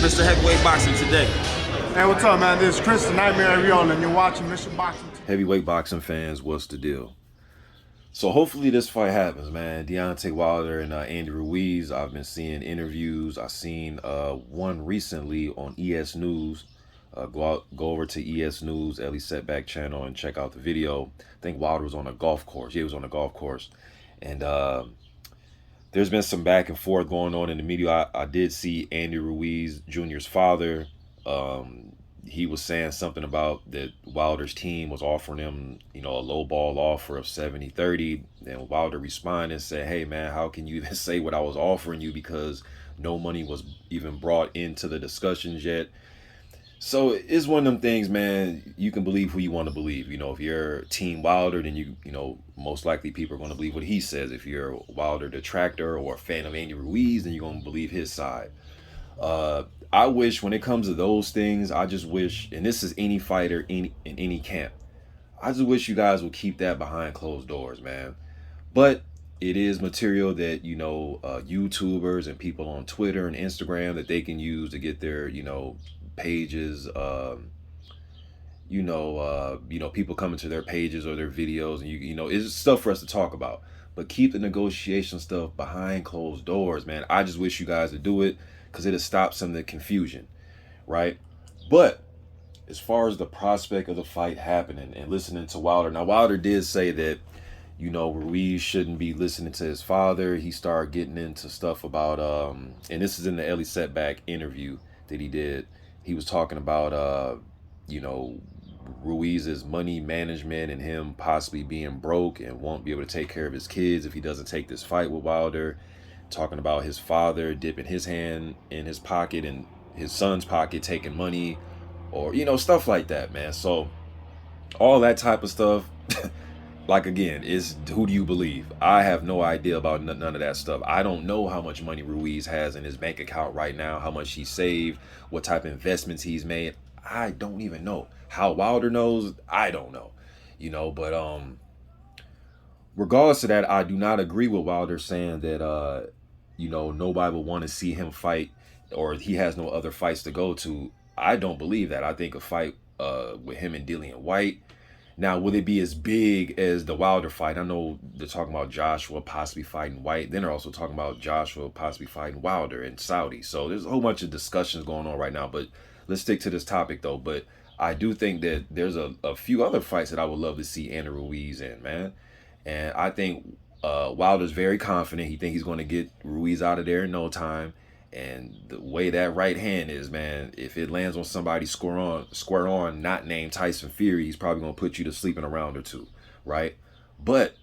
Mr. Heavyweight Boxing today? Hey, what's up, man? This is Chris, the Nightmare Ariola, and you're watching Mr. Boxing. Heavyweight boxing fans, what's the deal? So hopefully this fight happens, man. Deontay Wilder and Andy Ruiz. I've been seeing interviews. I've seen one recently on ES News. Go over to ES News, Ellie Setback channel, and check out the video. I think Wilder was on a golf course. Yeah, he was on a golf course. And there's been some back and forth going on in the media. I did see Andy Ruiz Jr.'s father. He was saying something about that Wilder's team was offering him, a low ball offer of 70-30. Then Wilder responded and said, hey, man, how can you even say what I was offering you, because no money was even brought into the discussions yet. So it's one of them things, man. You can believe who you want to believe. If you're Team Wilder, then you most likely people are going to believe what he says. If you're a Wilder detractor or a fan of Andy Ruiz, then you're going to believe his side. I wish, when it comes to those things, I just wish, and this is any fighter in any camp, I just wish you guys would keep that behind closed doors, man. But it is material that, YouTubers and people on Twitter and Instagram that they can use to get their, pages, people coming to their pages or their videos, and it's stuff for us to talk about. But keep the negotiation stuff behind closed doors, man. I just wish you guys would do it, because it'll stop some of the confusion, right? But as far as the prospect of the fight happening and listening to Wilder, now Wilder did say that, Ruiz shouldn't be listening to his father. He started getting into stuff about, and this is in the Ellie Setback interview that he did. He was talking about, Ruiz's money management and him possibly being broke and won't be able to take care of his kids if he doesn't take this fight with Wilder. Talking about his father dipping his hand in his pocket and his son's pocket taking money, or, stuff like that, man. So all that type of stuff, like, again, is who do you believe? I have no idea about none of that stuff. I don't know how much money Ruiz has in his bank account right now, how much he saved, what type of investments he's made. I don't even know. How Wilder knows, I don't know. But regardless of that, I do not agree with Wilder saying that nobody will want to see him fight, or he has no other fights to go to. I don't believe that. I think a fight with him and Dillian White. Now, will it be as big as the Wilder fight? I know they're talking about Joshua possibly fighting White. Then they're also talking about Joshua possibly fighting Wilder in Saudi. So there's a whole bunch of discussions going on right now. But let's stick to this topic, though. But I do think that there's a few other fights that I would love to see Andy Ruiz in, man. And I think Wilder's very confident. He thinks he's going to get Ruiz out of there in no time. And the way that right hand is, man, if it lands on somebody square on, not named Tyson Fury, he's probably going to put you to sleep in a round or two, right? But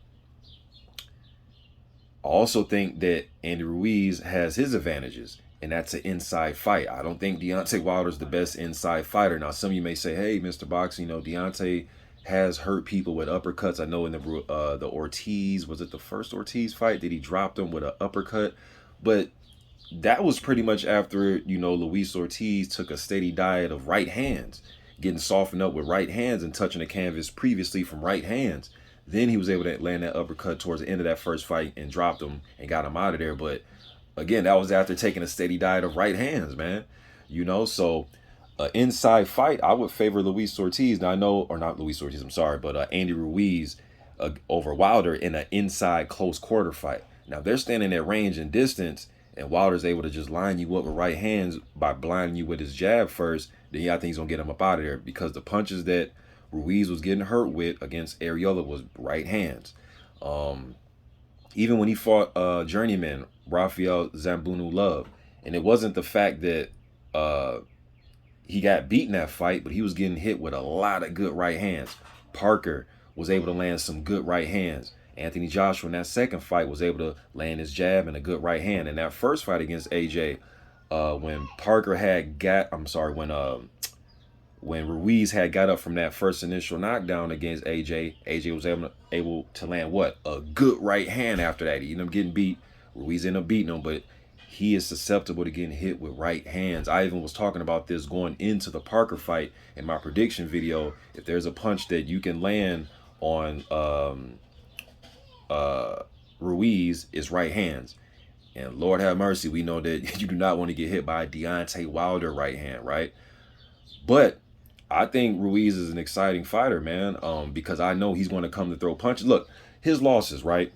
I also think that Andy Ruiz has his advantages, and that's an inside fight. I don't think Deontay Wilder's the best inside fighter. Now, some of you may say, hey, Mr. Boxing, Deontay has hurt people with uppercuts. I know in the Ortiz, was it the first Ortiz fight that he dropped him with an uppercut? But that was pretty much after, Luis Ortiz took a steady diet of right hands, getting softened up with right hands and touching the canvas previously from right hands. Then he was able to land that uppercut towards the end of that first fight and dropped him and got him out of there. But again, that was after taking a steady diet of right hands, man. So an inside fight, I would favor Luis Ortiz. Now, I know, or not Luis Ortiz, I'm sorry, but Andy Ruiz over Wilder in an inside close quarter fight. Now, they're standing at range and distance, and Wilder's able to just line you up with right hands by blinding you with his jab first, then I think he's going to get him up out of there, because the punches that Ruiz was getting hurt with against Ariola was right hands. Even when he fought journeyman Rafael Zambunu Love, and it wasn't the fact that he got beaten that fight, but he was getting hit with a lot of good right hands. Parker was able to land some good right hands. Anthony Joshua in that second fight was able to land his jab and a good right hand. In that first fight against AJ, when Ruiz had got up from that first initial knockdown against AJ was able to land what? A good right hand after that. He ended up getting beat. Ruiz ended up beating him, but he is susceptible to getting hit with right hands. I even was talking about this going into the Parker fight in my prediction video. If there's a punch that you can land on Ruiz, is right hands. And Lord have mercy, we know that you do not want to get hit by a Deontay Wilder right hand, right? But I think Ruiz is an exciting fighter, man, because I know he's going to come to throw punches. Look, his losses, right?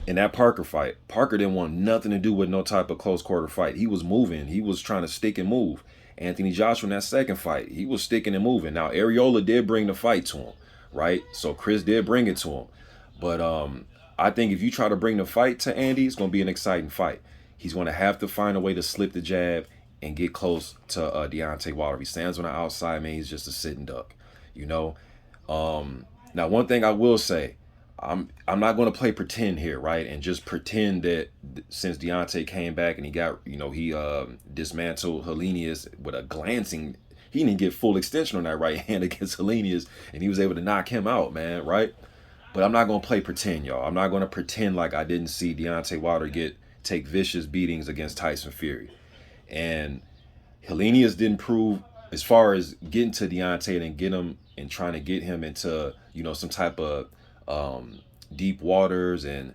In that Parker fight, Parker didn't want nothing to do with no type of close quarter fight. He was moving. He was trying to stick and move. Anthony Joshua in that second fight, he was sticking and moving. Now, Areola did bring the fight to him, right? So Chris did bring it to him. But I think if you try to bring the fight to Andy, it's going to be an exciting fight. He's going to have to find a way to slip the jab and get close to Deontay Wilder. If he stands on the outside, man, he's just a sitting duck, you know? Now, one thing I will say, I'm not going to play pretend here, right? And just pretend that since Deontay came back and he got, he dismantled Helenius with a glancing, he didn't get full extension on that right hand against Helenius, and he was able to knock him out, man, right? But I'm not going to play pretend, y'all. I'm not going to pretend like I didn't see Deontay Wilder take vicious beatings against Tyson Fury. And Helenius didn't prove, as far as getting to Deontay and get him and trying to get him into, some type of deep waters and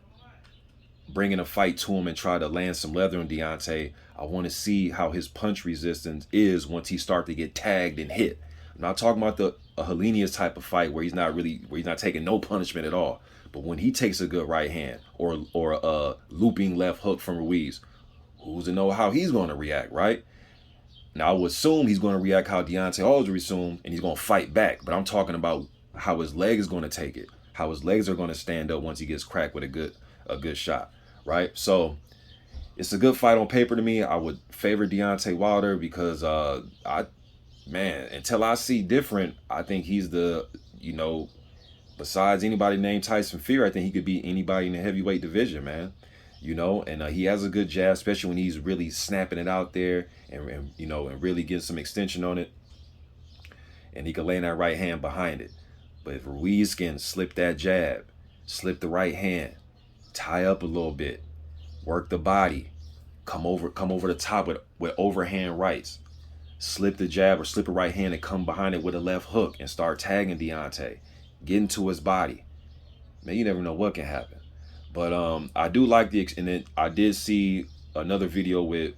bringing a fight to him and try to land some leather on Deontay. I want to see how his punch resistance is once he start to get tagged and hit. I'm not talking about a Helenius type of fight where he's not taking no punishment at all. But when he takes a good right hand or a looping left hook from Ruiz, who's to know how he's going to react, right? Now, I would assume he's going to react how Deontay always assumed, and he's going to fight back. But I'm talking about how his leg is going to take it, how his legs are going to stand up once he gets cracked with a good shot, right? So it's a good fight on paper to me. I would favor Deontay Wilder because until I see different, I think he's the, besides anybody named Tyson Fury, I think he could beat anybody in the heavyweight division, man. And he has a good jab, especially when he's really snapping it out there and really getting some extension on it. And he can lay that right hand behind it. But if Ruiz can slip that jab, slip the right hand, tie up a little bit, work the body, come over the top with overhand rights, slip the jab or slip a right hand and come behind it with a left hook and start tagging Deontay, get into his body. Man, you never know what can happen. But I do like and then I did see another video with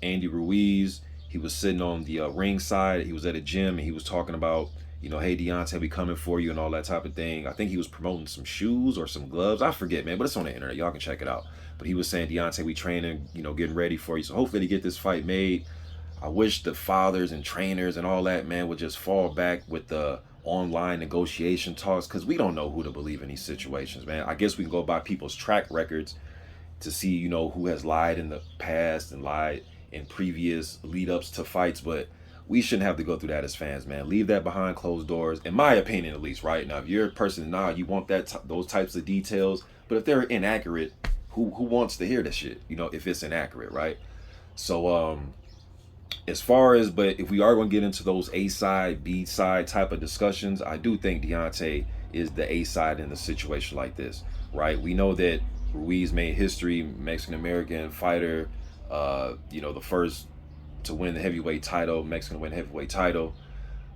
Andy Ruiz. He was sitting on the ring side. He was at a gym and he was talking about, hey, Deontay, we coming for you and all that type of thing. I think he was promoting some shoes or some gloves. I forget, man, but it's on the internet. Y'all can check it out. But he was saying, Deontay, we training, getting ready for you. So hopefully to get this fight made. I wish the fathers and trainers and all that, man, would just fall back with the online negotiation talks, because we don't know who to believe in these situations, man. I guess we can go by people's track records to see, who has lied in the past and lied in previous lead-ups to fights, but we shouldn't have to go through that as fans, man. Leave that behind closed doors, in my opinion, at least, right? Now, if you're a person, you want those types of details, but if they're inaccurate, who wants to hear that shit, if it's inaccurate, right? So, but if we are going to get into those A-side, B-side type of discussions, I do think Deontay is the A-side in a situation like this, right? We know that Ruiz made history, Mexican-American fighter, the first to win the heavyweight title, Mexican to win the heavyweight title.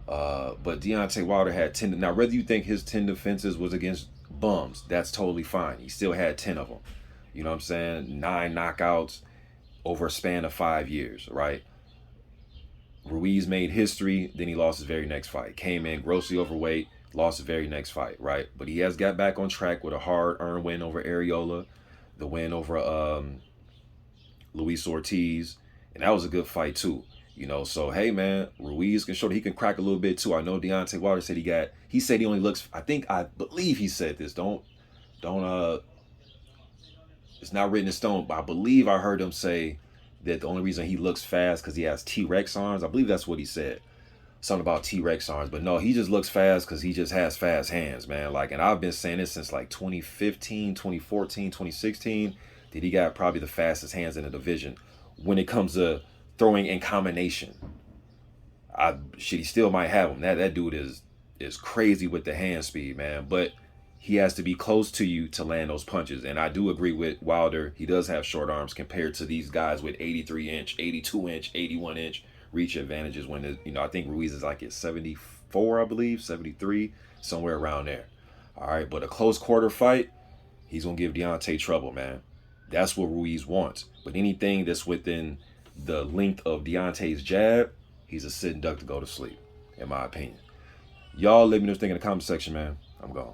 But Deontay Wilder had 10. Now, whether you think his 10 defenses was against bums, that's totally fine. He still had 10 of them. You know what I'm saying? 9 knockouts over a span of 5 years, right? Ruiz made history, then he lost his very next fight. Came in grossly overweight, lost his very next fight, right? But he has got back on track with a hard-earned win over Areola, the win over Luis Ortiz, and that was a good fight too. So hey man, Ruiz can show that he can crack a little bit too. I know Deontay Wilder said he said he only looks, I believe he said this. Don't it's not written in stone, but I believe I heard him say that the only reason he looks fast because he has T-Rex arms. I believe that's what he said. Something about T-Rex arms. But no, he just looks fast because he just has fast hands, man. And I've been saying this since 2015, 2014, 2016, that he got probably the fastest hands in the division when it comes to throwing in combination. He still might have him. That dude is crazy with the hand speed, man. But he has to be close to you to land those punches. And I do agree with Wilder. He does have short arms compared to these guys with 83-inch, 82-inch, 81-inch reach advantages when, I think Ruiz is at 74, I believe, 73, somewhere around there. All right, but a close quarter fight, he's going to give Deontay trouble, man. That's what Ruiz wants. But anything that's within the length of Deontay's jab, he's a sitting duck to go to sleep, in my opinion. Y'all let me know what you think in the comment section, man. I'm gone.